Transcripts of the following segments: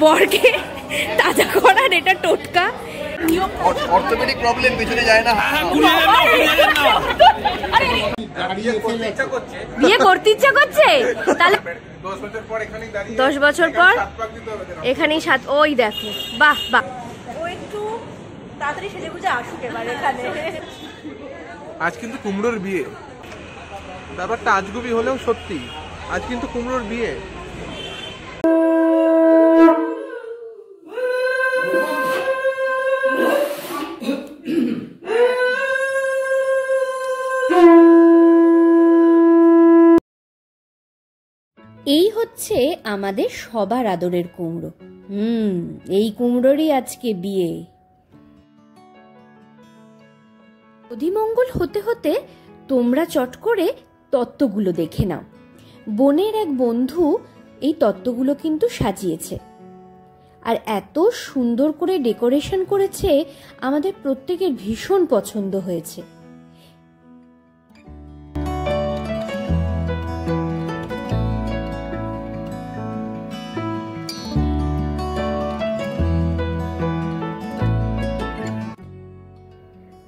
বরকে তাজা করার এটা টোটকা। অর্থোপেডিক প্রবলেম পিছনে যায় না। বিয়ে করতে ইচ্ছা করছে তাহলে 10 বছর পর এখানেই সাত। ওই দেখো, বাহ বাহ, ও একটু তাড়াতাড়ি সেজে গুজে আসুক এবার এখানে। আজ কিন্তু কুমড়োর বিয়ে, ব্যাপারটা আজগুবি হলেও সত্যি, আজ কিন্তু কুমড়োর বিয়ে। এই হচ্ছে আমাদের সবার আদরের কুমড়ো। এই কুমড়োরই আজকে বিয়ে। অধিমঙ্গল হতে হতে তোমরা চট করে তত্ত্বগুলো দেখে নাও। বোনের এক বন্ধু এই তত্ত্বগুলো কিন্তু সাজিয়েছে, আর এত সুন্দর করে ডেকোরেশন করেছে, আমাদের প্রত্যেকের ভীষণ পছন্দ হয়েছে।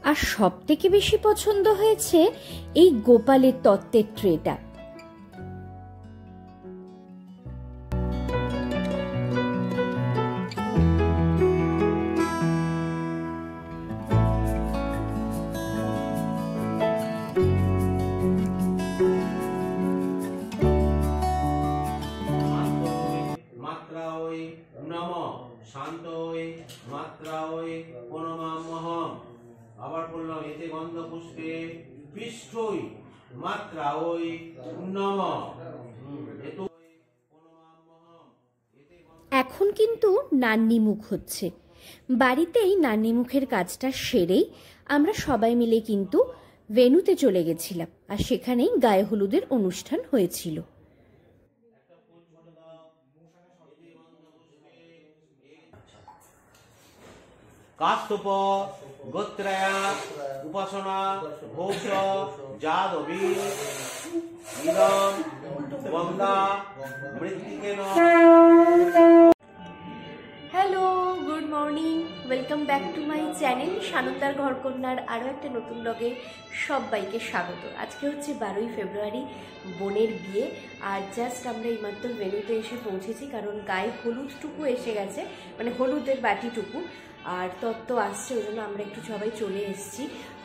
আর সব থেকে বেশি পছন্দ হয়েছে এই গোপালের তত্ত্বের ট্রেটা। আবার বললাম এতে গন্ধ পুষ্পে পৃষ্ঠই মাত্রা ওই নম। এখন কিন্তু নান্নিমুখ হচ্ছে। বাড়িতেই নান্নিমুখের কাজটা সেরেই আমরা সবাই মিলে কিন্তু ভেন্যুতে চলে গেছিলাম, আর সেখানেই গায়ে হলুদের অনুষ্ঠান হয়েছিল। কাস্তপ গোত্রয়া উপাসনা ঘোষ যাদবী ইদম গঙ্গা মৃত্তিকেন। Hello, good morning, welcome back to my channel সানন্দার ঘরকন্যার আরও একটা নতুন ব্লগে সবাইকে স্বাগত। আজকে হচ্ছে 12ই ফেব্রুয়ারি, বোনের বিয়ে। আর জাস্ট আমরা এইমাত্র ভেন্যুতে এসে পৌঁছেছি, কারণ গায়ে হলুদটুকু এসে গেছে, মানে হলুদের বাটিটুকু, আর তত্ত্ব আসছে, ওই জন্য আমরা একটু সবাই চলে এসেছি।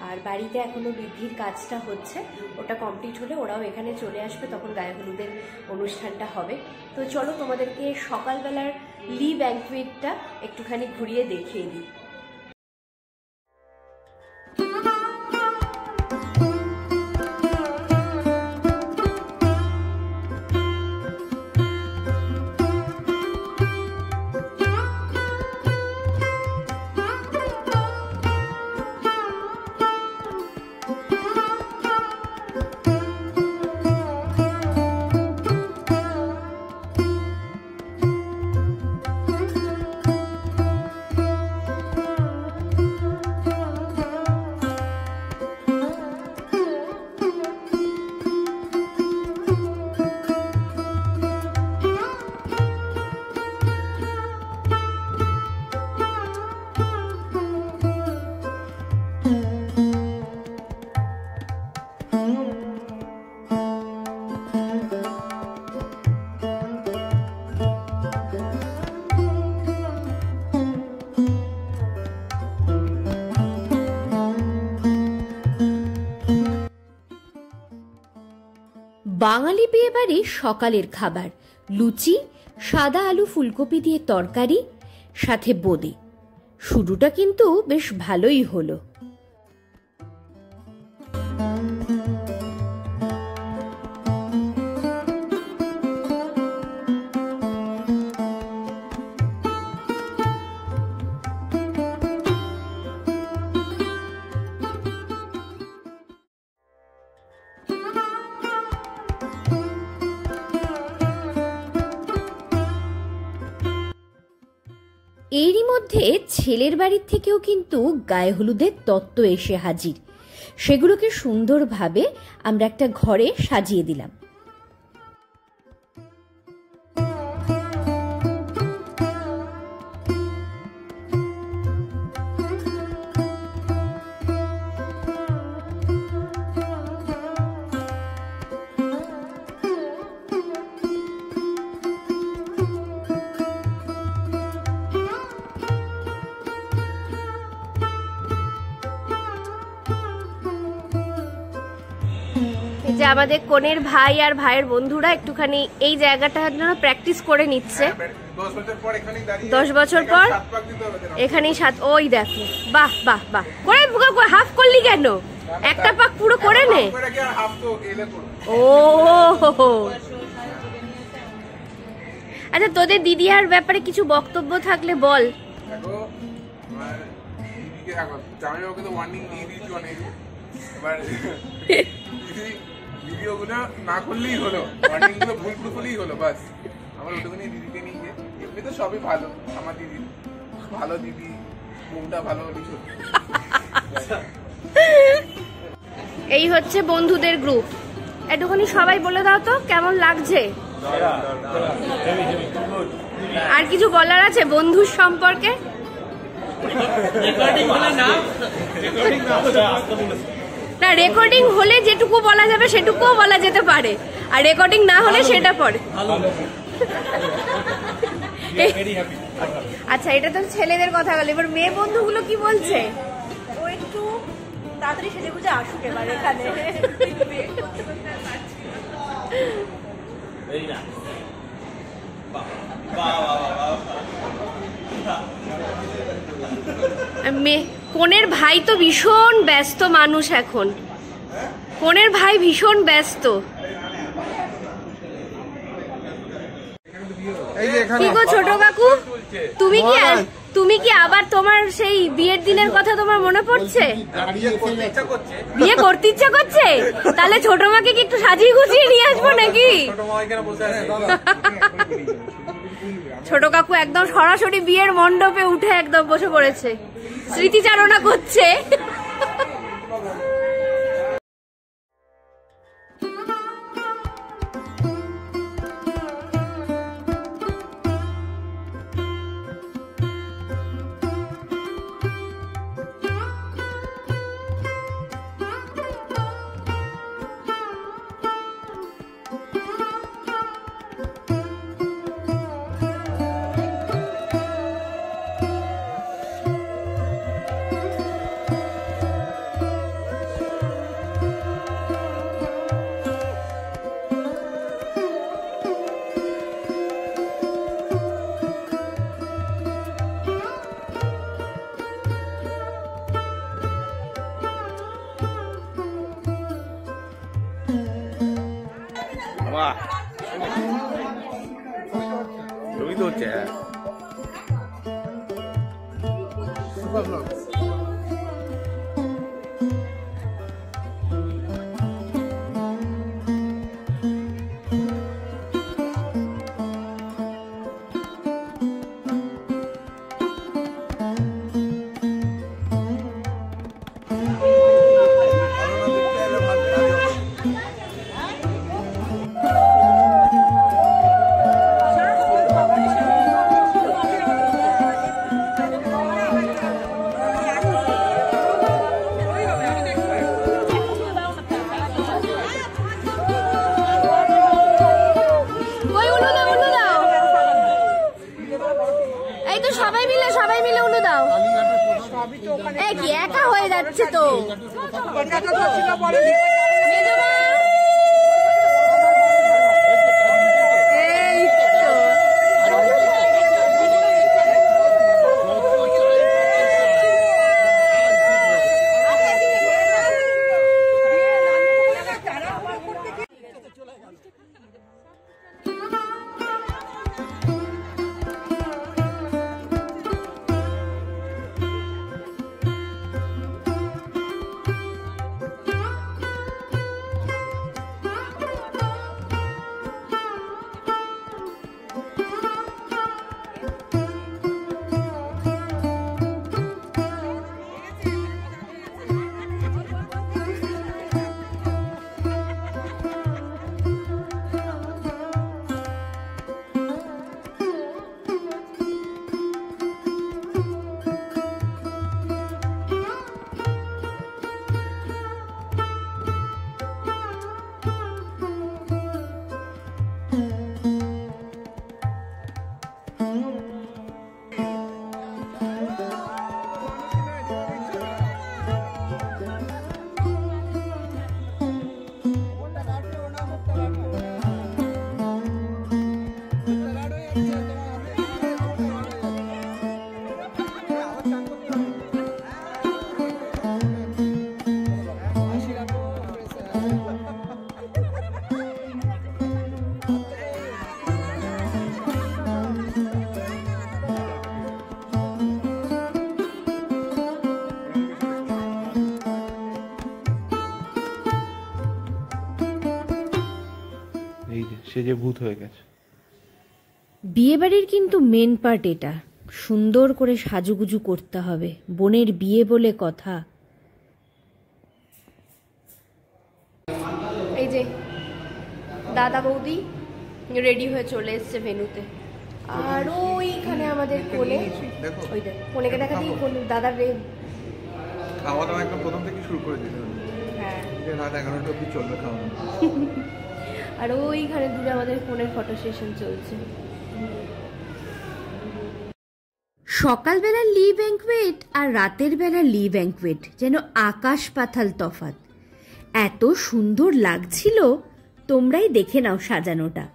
আর বাড়িতে এখনও বৃদ্ধির কাজটা হচ্ছে, ওটা কমপ্লিট হলে ওরাও এখানে চলে আসবে, তখন গায়ে হলুদের অনুষ্ঠানটা হবে। তো চলো তোমাদেরকে সকালবেলার লি ব্যাংকুয়েটটা একটুখানি ঘুরিয়ে দেখিয়ে দিই। বাঙালি বিয়ে বাড়ির সকালের খাবার লুচি, সাদা আলু ফুলকপি দিয়ে তরকারি, সাথে বোঁদে। শুরুটা কিন্তু বেশ ভালোই হলো। এরই মধ্যে ছেলের বাড়ির থেকেও কিন্তু গায়ে হলুদের তত্ত্ব এসে হাজির। সেগুলোকে সুন্দরভাবে আমরা একটা ঘরে সাজিয়ে দিলাম। যে আমাদের কনের ভাই আর ভাইয়ের বন্ধুরা একটুখানি এই জায়গাটা প্র্যাকটিস করে নিচ্ছে। 10 বছর পর এখানেই ওই দেখো, বাহ বাহ বাহ, করে হাফ করলি কেন? একটা পাক পুরো করে নে। ও আচ্ছা, তোদের দিদিয়ার ব্যাপারে কিছু বক্তব্য থাকলে বল। ভিডিওগুলো না করলেই হলো, ওয়ার্নিংগুলো ভুল হলেই হলো, বাস। আমার ওটুকুনি দিদিকে নিয়ে, এমনি তো সবই ভালো, আমার দিদি ভালো, দিদি মুখটা ভালো হলেই চলবে। এই হচ্ছে বন্ধুদের গ্রুপ। একটুখানি সবাই বলে দাও তো কেমন লাগছে। আর কিছু বলার আছে বন্ধুর সম্পর্কে? না, রেকর্ডিং হলে যেটুকু বলা যাবে সেটুকুও বলা যেতে পারে, আর রেকর্ডিং না হলে সেটা পরে। আচ্ছা, এটা তো ছেলেদের কথা বলে, এবার মেয়ে বন্ধুগুলো কি বলছে? ও একটু তাড়াতাড়ি সেজে গুজে আসুক এবার এখানে। কনের ভাই তো ভীষণ ব্যস্ত মানুষ এখন, কনের ভাই ভীষণ ব্যস্ত। কি গো ছোট কাকু, তুমি কি আবার তোমার সেই বিয়ের দিনের কথা তোমার মনে পড়ছে? বিয়ে করতে ইচ্ছা করছে? তাহলে ছোট মাকে কি একটু সাজিয়ে গুছিয়ে নিয়ে আসবো নাকি? ছোট কাকু একদম সরাসরি বিয়ের মণ্ডপে উঠে একদম বসে পড়েছে, স্মৃতিচারণা করছে। ছবি তো হচ্ছে। কি একা হয়ে যাচ্ছে তো। সে যে ভূত হয়ে গেছে। বিয়েবাড়ির কিন্তু মেন পার্ট এটা, সুন্দর করে সাজুগুজু করতে হবে, বোনের বিয়ে বলে কথা। এই যে দাদা বৌদি রেডি হয়ে চলে এসছে ভেন্যুতে, আর ওইখানে আমাদের কোলে, ওই দেখ কোনেকে দেখা দিই, দাদার খাওয়া দাওয়া একদম প্রথম থেকে শুরু করে দিতে হবে। হ্যাঁ, রাত 11টা অবধি চলবে খাওয়া। আর ওইখানে দূরে আমাদের ফোনের ফটো সেশন চলছে। সকালবেলা লি ব্যাঙ্কোয়েট আর রাতের বেলা লি ব্যাঙ্কোয়েট যেন আকাশ পাতাল তফাৎ। এত সুন্দর লাগছিল, তোমরাই দেখে নাও সাজানোটা।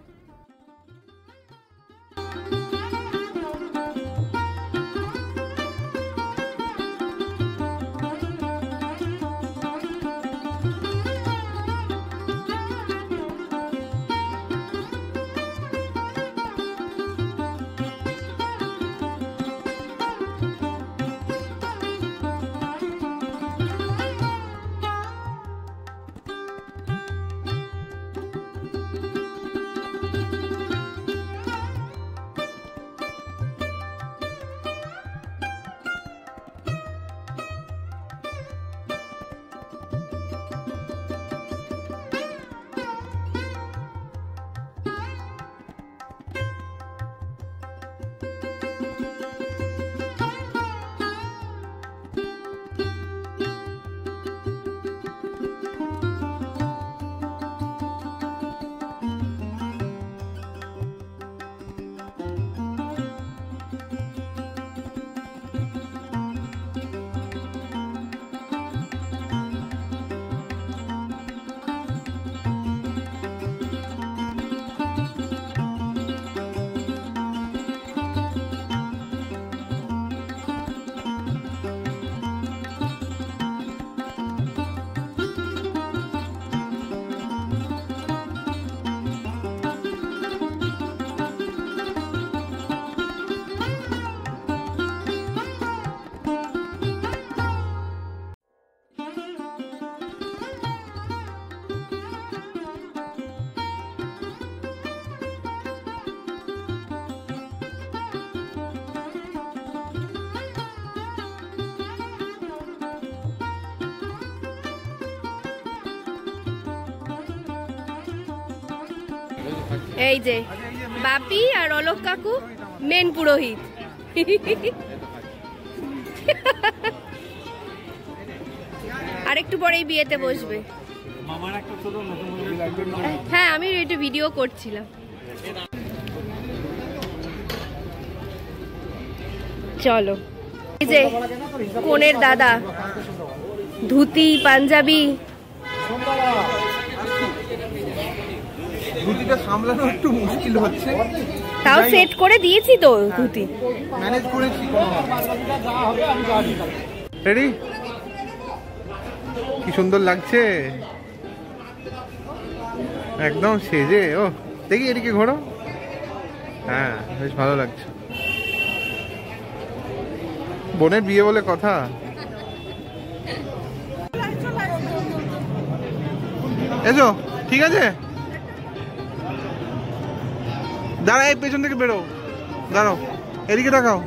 এই যে বাপি আর অলোক কাকু মেন পুরোহিত। আর একটু পরেই বিয়েতে বসবে। হ্যাঁ, আমি একটু ভিডিও করছিলাম। চলো, এই যে কনের দাদা, ধুতি পাঞ্জাবি। ধুতিটা সামলানো একটু মুশকিল হচ্ছে, তাও সেট করে দিয়েছি তো, ধুতি ম্যানেজ করেছি। রেডি? কি সুন্দর লাগছে একদম সেজে। ও দেখি এদিকে ঘোরো। হ্যাঁ, বেশ ভালো লাগছে। বোনের বিয়ে বলে কথা। এসো, ঠিক আছে। দাঁড়া, এই পেছন থেকে বেরো, দাঁড়াও, এদিকে তাকাও।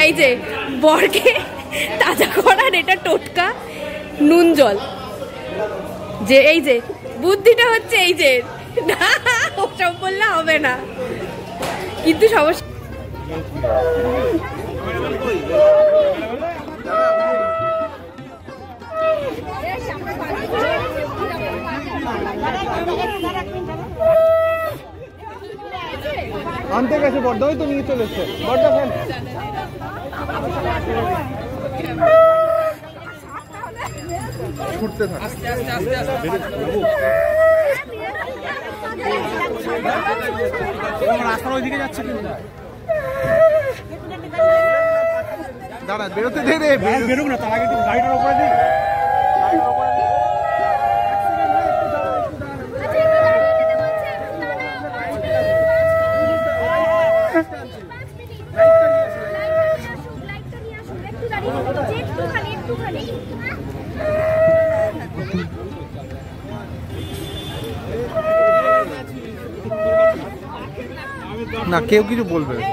এই যে বরকে তাজা করার এটা টোটকা, নুন জল। যে এই যে বুদ্ধিটা হচ্ছে এই যে, না ওসব বললে হবে না, কিন্তু সমস্যা। আনতে গেছে বড়দা, ওই তো নিয়ে চলে এসছে বড়দা। ফোন ছুটতে থাক। রাস্তার ওইদিকে যাচ্ছে কিন্তু। দাঁড়া, বেরোতে দে রে। বেরোক না, তার আগে গাড়িটার উপরে দিই। না কেউ কিছু বলবে না।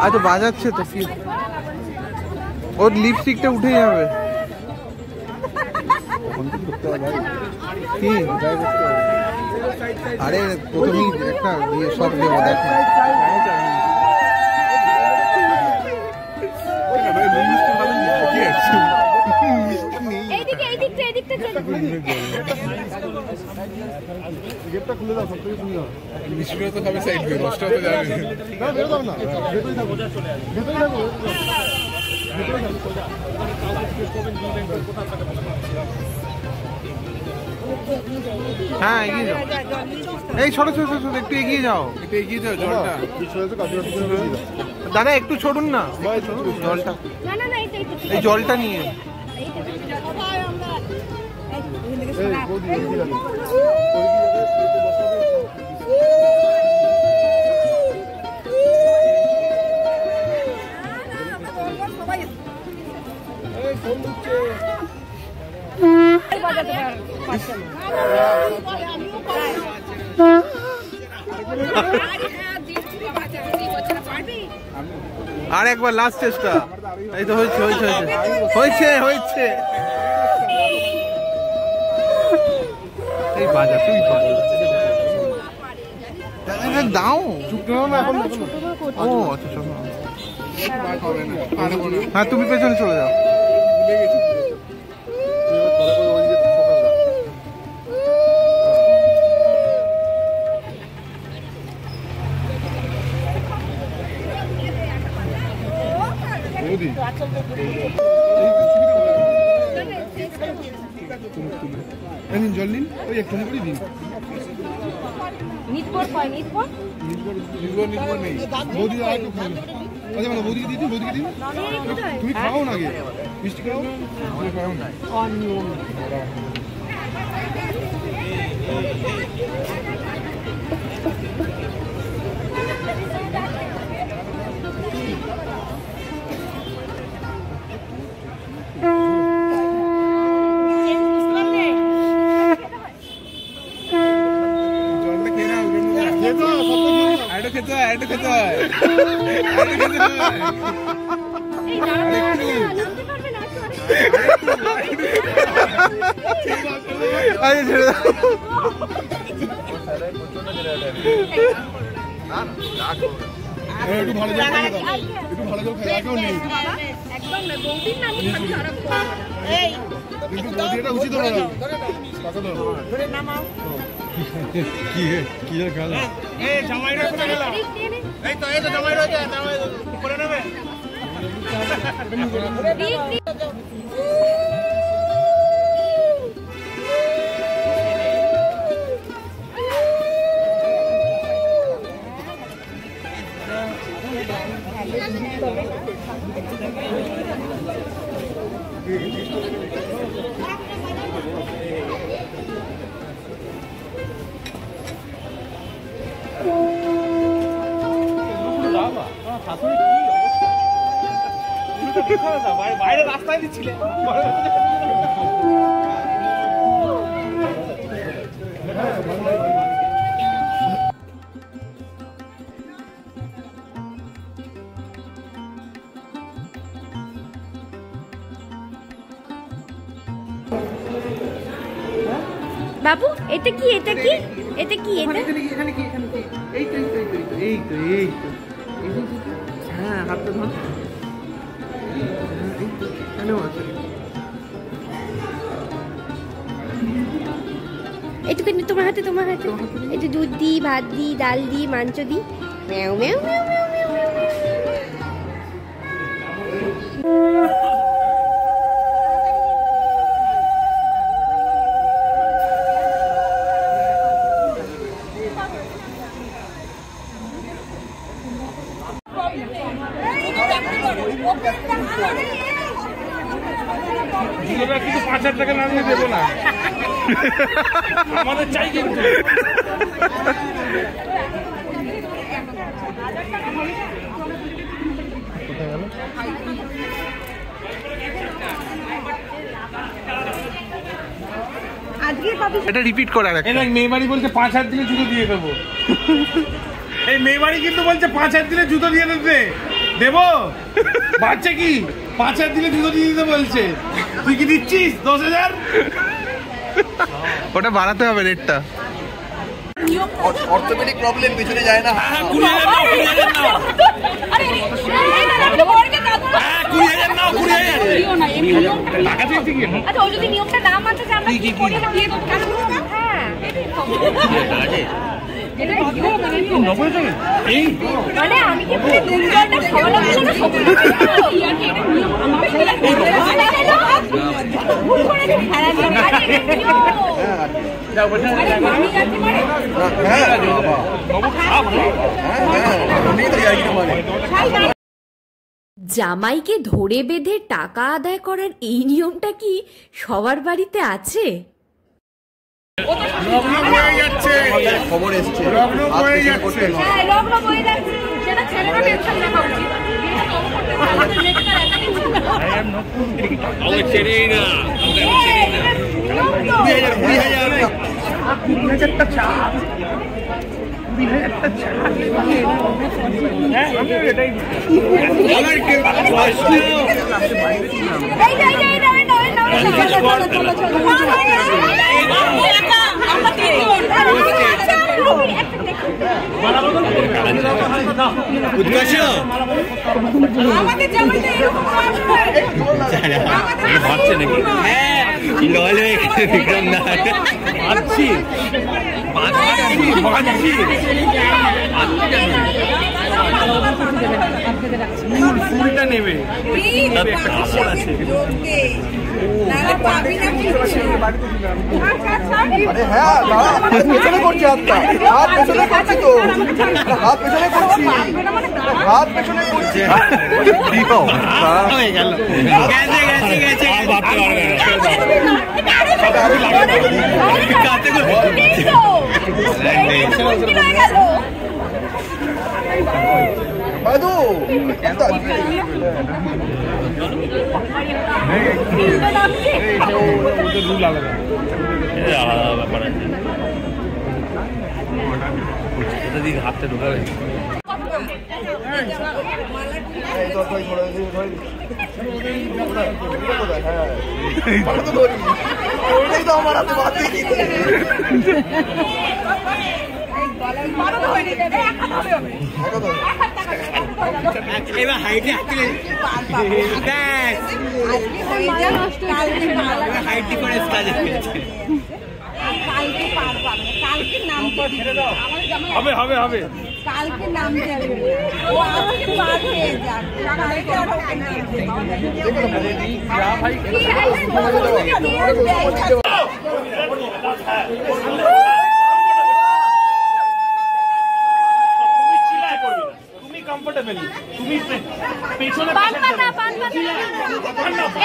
আচ্ছা বাজাচ্ছে তো কি, ওর লিপস্টিকটা উঠে যাবে কি? আরে প্রথমেই একটা সব দেবো দেখো। হ্যাঁ এগিয়ে যাও, এই ছোট ছোট ছোট একটু এগিয়ে যাও, একটু এগিয়ে যাও জলটা। দাদা একটু ছড়ুন না জলটা, এই জলটা নিয়ে। আর একবার লাস্ট চেষ্টা, এই তো হয়েছে হয়েছে হয়েছে হয়েছে। এই বাজা তুই দাও, ও আচ্ছা চলো, হ্যাঁ তুমি পেছনে চলে যাও। জল নিন, ওই একটুখানি করে দিন। বৌদি আর একটু খাও, আচ্ছা মানে বৌদিকে দিন, বৌদিকে দিন, তুমি খাও না, আগে মিষ্টি খাও, খাও না। একটু ভালো জল খাই, একটু ভালো জল খাই, আগেও নেই কিন্তু বৌদিটা উচিত হবে না। কি কি খেলা, এই জামাইরা কোথায় গেল? এই তো জামাই রয়েছে, জামাই করে নেবে। বাইরে রাস্তায় দিচ্ছিলে বাবু এটা কি, এটা কি, এটা কি, এটা এখানে কি, এখানে কি, এই তো এই তো এই তো, হ্যাঁ হাতটা ধর, এটুকুনি তোমার হাতে, তোমার হাতে একটু দুধ দিই, ভাত দিই, ডাল দিই, মাংস দিই, ম্যাও ম্যাও ম্যাও ম্যাও ম্যাও ম্যাও। কিন্তু 5,000 টাকা না দিয়ে দেবো না, আমাদের চাই কিন্তু। আজকে এটা রিপিট করার এই দেখ মেয়েবাড়ি বলছে 5 হাত দিলে জুতো দিয়ে দেবো। এই মেয়েবাড়ি কিন্তু বলছে 5 হাত দিলে জুতো দিয়ে দেবে, দেবো বাচ্চা কি 5 হাত দিলে জুতো দিয়ে দিতে বলছে, তুই কি দিচ্ছিস 10,000? ওটা বাড়াতে হবে রেটটা। অর্থোপেডিক প্রবলেম পিছনে যায় না। হ্যাঁ 20,000 নাও, 20,000 নাও। আরে আরে বড়কে দাদু হ্যাঁ 20,000 নাও, 20,000 দিও না এই নিয়মটা টাকা চাইছি কি? আচ্ছা ও যদি নিয়মটা না মানতে চায় আমরা কি করি দিয়ে দেব কেন? হ্যাঁ এটাই মানে আমি কি পুরো দুর্গাটা খাওয়ালাম না সব ভুল করে খেলা দিয়ে যাও বসে আমি যাচ্ছি মানে জামাইকে ধরে বেঁধে টাকা আদায় করার এই নিয়মটা কি সবার বাড়িতে আছে? খবর এসছে লগ্ন হয়ে যাচ্ছে। হ্যাঁ লগ্ন হয়ে যাচ্ছে সেটা ছেলেরা টেনশন নেওয়া উচিত। আমাদের জামাইটা এরকম ভাবছে নাকি? হ্যাঁ নলে বিক্রম না ভাবছি ফুলটা নেবে, একটা কাপড় আছে। আরে হ্যাঁ হাত পেছনে করছি, হাত পেছনে করছি তো, হাত পেছনে করছি, হাত পেছনে করছি। হয়ে গেল, গেছে গেছে গেছে আর ভাবতে পারবে না। দাদু আলাদা ব্যাপার আছে, এটা দিকে হাতটা ঢোকাবে। আমার হাতে বাদ দিয়ে এবার হাইটে হাইট ডিফারেন্স কাজে হবে হবে হবে কালকে নাম দেবে ও আজকে পার হয়ে যাক কালকে আর ওকে নাম তুমি কমফোর্টেবল, তুমি পেছনে পান পাতা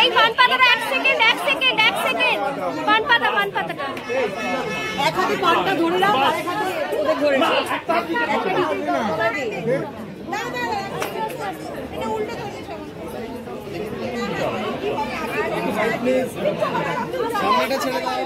এই পান পাতাটা 1 সেকেন্ড পান পাতাটা এক হাতে পানটা ধরে নাও আর এক হাতে ওদের ধরে নাও না এটা উল্টো ধরে সামনেটা ছেড়ে দাও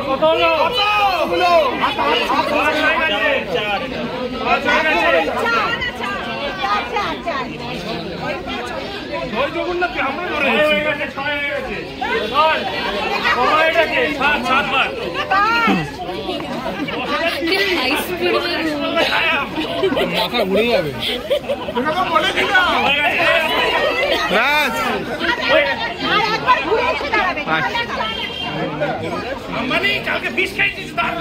কত হলো মাথা ঘুরে যাবে। মানে কালকে ফিশ খাইছিস তার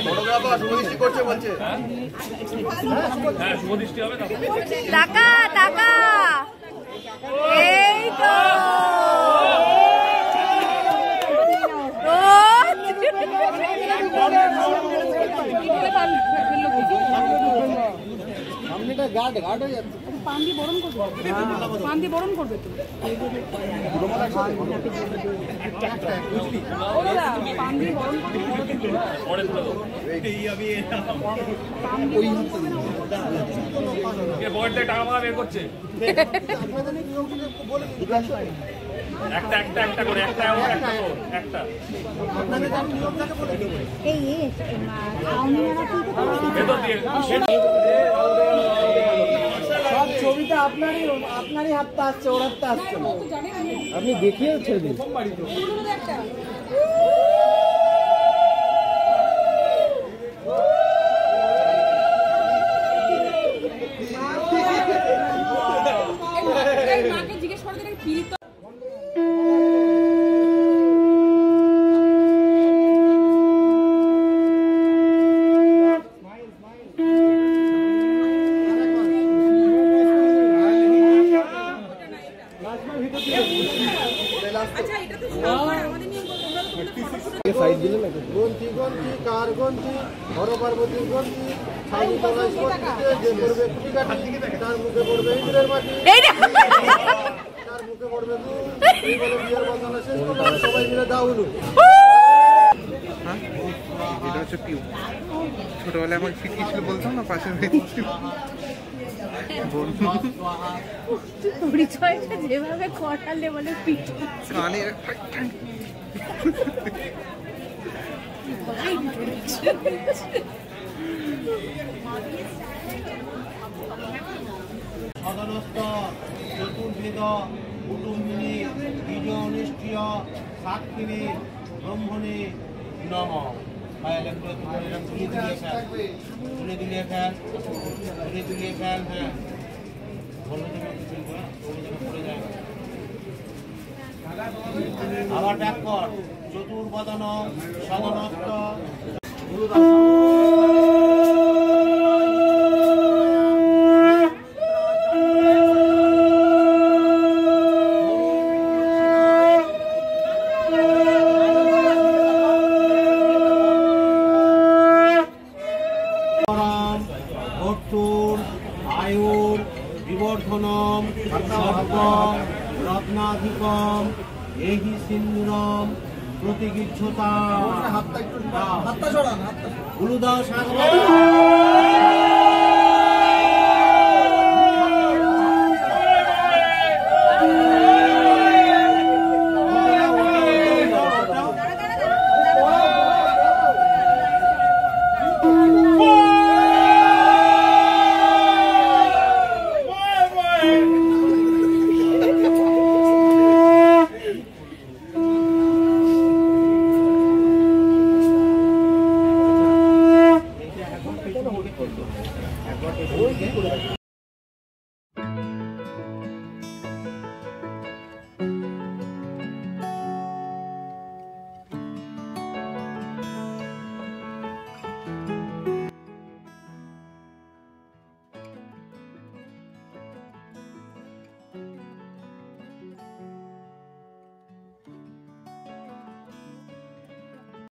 ফটোগ্রাফার শুভদৃষ্টি করছে বলছে। শুভদৃষ্টি হবে। টাকা টাকা এই তো গার্ড হয়ে যাচ্ছে। পান দিয়ে বরণ করবে, পান দিয়ে বরণ করবে তো পান দিয়ে বরণ করবে। টাকা মাকা বের করছে একটা করে একটা সব ছবিটা আপনারই হাতটা আসছে, ওর হাতটা আসছে না। আপনি দেখিয়ে ছেড়ে দিন। জিজ্ঞেস করে ফিরিত গ্রন্থি গ্রন্থি কার গ্রন্থি হর পার্বতীর গ্রন্থি ছাগি তলায় যে করবে কুটি কাটি তার মুখে পড়বে ইন্দ্রের মাটি, তার মুখে পড়বে এই বলে বিয়ের বাজানো শেষ করলাম, সবাই মিলে দাউলু। এটা হচ্ছে পিউ। ছোটবেলায় আমার ফিটকি ছিল বলতাম না, পাশের পরিচয়টা যেভাবে করালে বলে পিঠ কানে সদনস্থ চতুর্বেদ কুটুম্বিনী বীজ অনুষ্ঠিয় সাক্ষিণী ব্রহ্মণী নম। তুলে দিলে ফেল, হ্যাঁ আবার ব্যাক কর। চতুর্বদন সদনস্থ আয়ুর বিবর্ধনম সর্ব রত্নাধিকম এহি সিন্দুরম প্রতিগৃহ্যতা। গুরুদাস